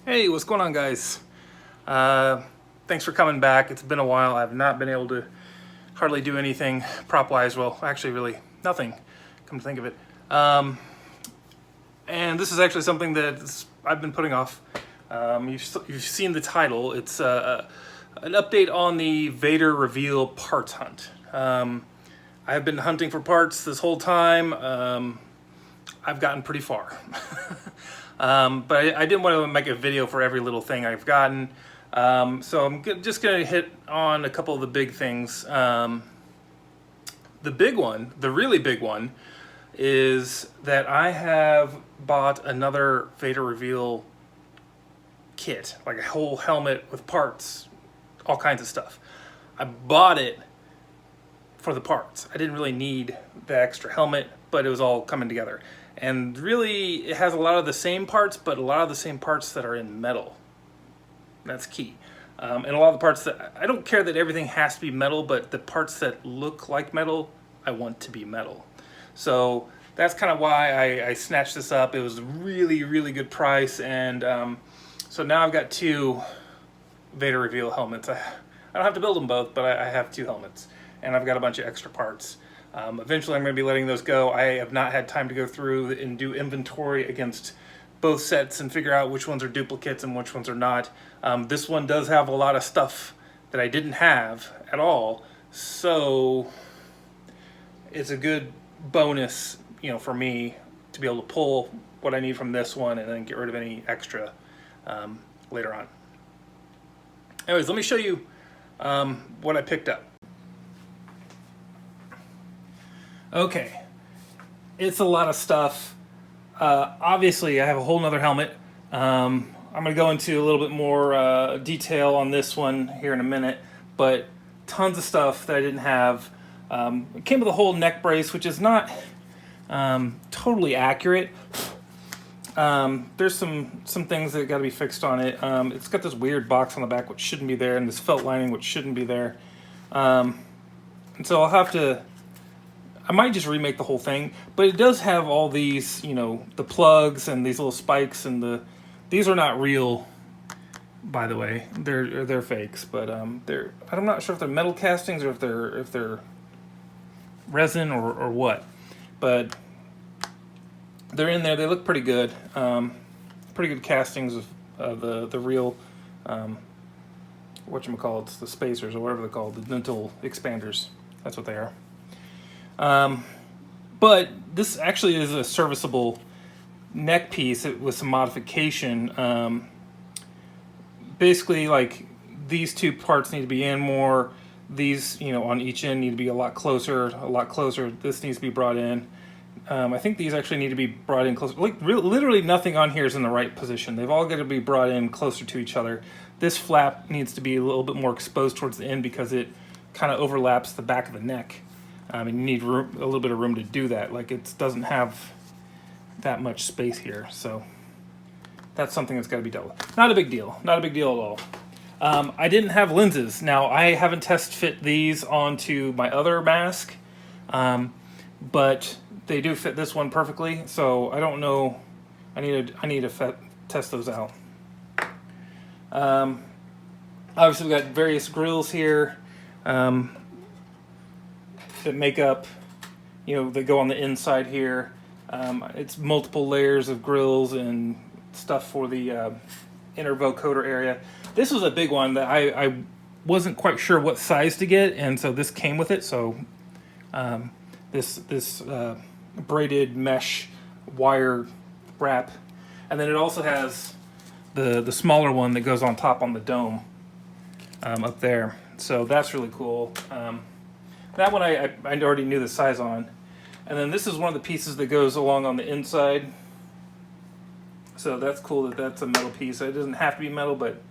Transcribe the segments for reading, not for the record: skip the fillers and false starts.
Hey, what's going on, guys? Thanks for coming back. It's been a while. I've not been able to hardly do anything prop-wise. Well, actually, really nothing, come to think of it. And this is actually something that I've been putting off. You've seen the title. It's an update on the Vader reveal parts hunt. I have been hunting for parts this whole time. I've gotten pretty far. But I didn't want to make a video for every little thing I've gotten. So I'm just going to hit on a couple of the big things. The big one, the really big one, is that I have bought another Vader reveal kit, like a whole helmet with parts, all kinds of stuff. I bought it for the parts. I didn't really need the extra helmet, but it was all coming together. And really, it has a lot of the same parts, but a lot of the same parts that are in metal. That's key. And a lot of the parts that, I don't care that everything has to be metal, but the parts that look like metal, I want to be metal. So that's kind of why I snatched this up. It was a really, really good price. And so now I've got two Vader reveal helmets. I don't have to build them both, but I have two helmets. And I've got a bunch of extra parts. Eventually I'm going to be letting those go. I have not had time to go through and do inventory against both sets and figure out which ones are duplicates and which ones are not. This one does have a lot of stuff that I didn't have at all, so it's a good bonus, for me to be able to pull what I need from this one and then get rid of any extra later on. Anyways, let me show you what I picked up. Okay, it's a lot of stuff. Obviously, I have a whole nother helmet. I'm going to go into a little bit more detail on this one here in a minute, but tons of stuff that I didn't have. It came with a whole neck brace, which is not totally accurate. There's some things that got to be fixed on it. It's got this weird box on the back which shouldn't be there, and this felt lining which shouldn't be there. And so I'll have to... I might just remake the whole thing, but it does have all these, the plugs and these little spikes, and these are not real, by the way. They're fakes, but I'm not sure if they're metal castings or if they're resin or what, but they're in there. They look pretty good. Pretty good castings of the real whatchamacallit, the spacers or whatever they're called, the dental expanders. That's what they are. But this actually is a serviceable neck piece with some modification. Basically, like, these two parts need to be in more. These, on each end need to be a lot closer. This needs to be brought in. I think these actually need to be brought in closer. Like, literally nothing on here is in the right position. They've all got to be brought in closer to each other. This flap needs to be a little bit more exposed towards the end because it kind of overlaps the back of the neck. And you need a little bit of room to do that. Like, it doesn't have that much space here, so that's something that's got to be dealt with. Not a big deal. Not a big deal at all. I didn't have lenses. Now, I haven't test fit these onto my other mask, but they do fit this one perfectly. So I don't know. I need to test those out. Obviously, we've got various grills here. That make up, they go on the inside here. It's multiple layers of grills and stuff for the inner vocoder area. This was a big one that I wasn't quite sure what size to get, and so this came with it. So this braided mesh wire wrap, and then it also has the smaller one that goes on top on the dome up there. So that's really cool. That one I already knew the size on. And then this is one of the pieces that goes along on the inside. So that's cool that that's a metal piece. It doesn't have to be metal, but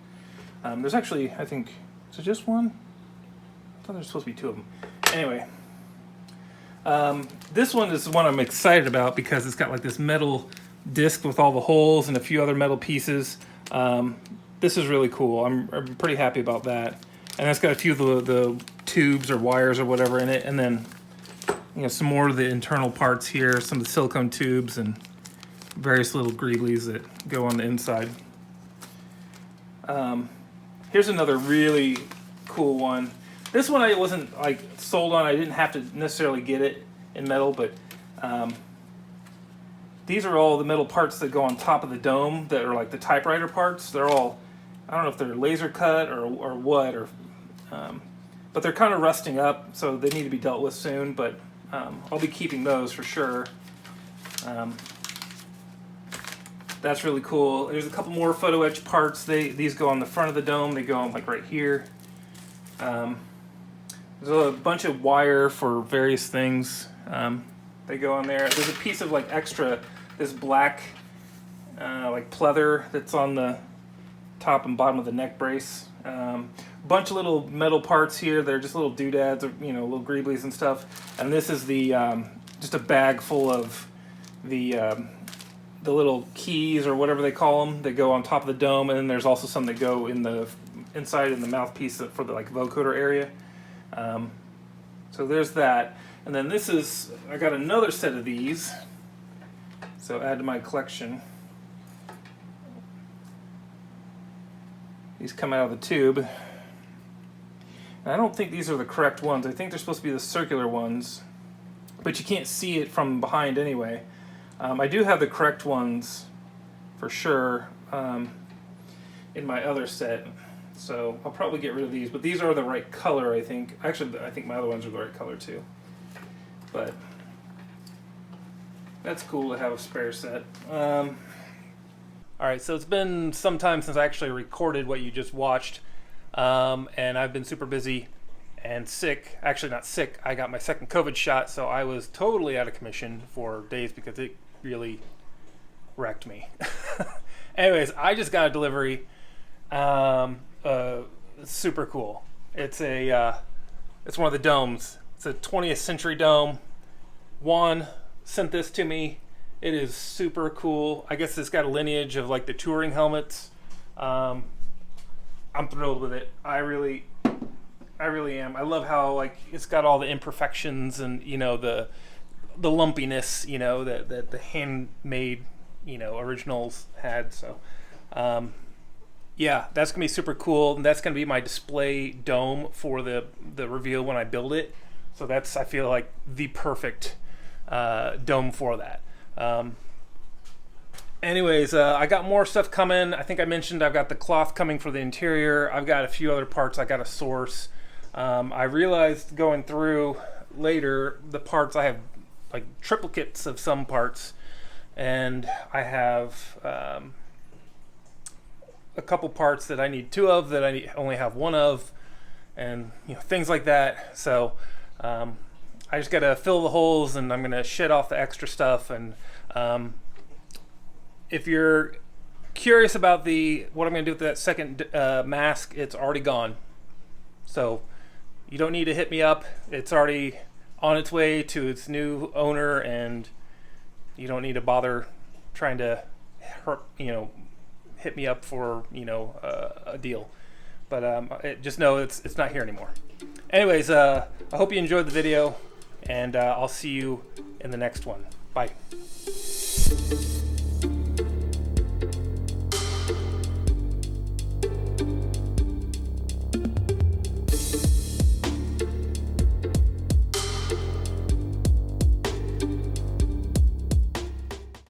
there's actually, I think, is it just one? I thought there's supposed to be two of them. Anyway, this one is the one I'm excited about because it's got like this metal disc with all the holes and a few other metal pieces. This is really cool. I'm pretty happy about that. And it's got a few of the tubes or wires or whatever in it, and then some more of the internal parts here, some of the silicone tubes and various little greeblies that go on the inside. Here's another really cool one. This one I wasn't like sold on. I didn't have to necessarily get it in metal, but these are all the metal parts that go on top of the dome that are like the typewriter parts. They're all, I don't know if they're laser cut or what, but they're kind of rusting up, so they need to be dealt with soon. But I'll be keeping those for sure. That's really cool. There's a couple more photo etch parts. These go on the front of the dome. They go on like right here. There's a bunch of wire for various things. They go on there. There's a piece of like extra, this black like pleather that's on the top and bottom of the neck brace. Bunch of little metal parts here. They're just little doodads, or little greeblies and stuff. And this is the just a bag full of the little keys or whatever they call them that go on top of the dome, and then there's also some that go in the inside in the mouthpiece for the like vocoder area. So there's that, and then this is, I got another set of these, so add to my collection. These come out of the tube, and I don't think these are the correct ones. I think they're supposed to be the circular ones, but you can't see it from behind anyway. I do have the correct ones for sure in my other set, so I'll probably get rid of these, but these are the right color, I think. Actually, I think my other ones are the right color too, but that's cool to have a spare set. Alright, so it's been some time since I actually recorded what you just watched, and I've been super busy and sick. Actually not sick, I got my second COVID shot, so I was totally out of commission for days because it really wrecked me. Anyways, I just got a delivery. Super cool. It's one of the domes. It's a 20th century dome. Juan sent this to me. It is super cool. I guess it's got a lineage of like the touring helmets. I'm thrilled with it. I really am. I love how like it's got all the imperfections and the lumpiness, that the handmade, originals had. So, yeah, that's gonna be super cool, and that's gonna be my display dome for the reveal when I build it. So that's, I feel like, the perfect dome for that. Anyways, I got more stuff coming. I think I mentioned I've got the cloth coming for the interior. I've got a few other parts I got to source. I realized going through later the parts, I have like triplicates of some parts, and I have a couple parts that I need two of that I only have one of, and things like that. So I just got to fill the holes, and I'm gonna shed off the extra stuff. And if you're curious about what I'm gonna do with that second mask, it's already gone, so you don't need to hit me up. It's already on its way to its new owner, and you don't need to bother trying to hit me up for a deal. But just know it's not here anymore. Anyways, I hope you enjoyed the video, and I'll see you in the next one. Bye.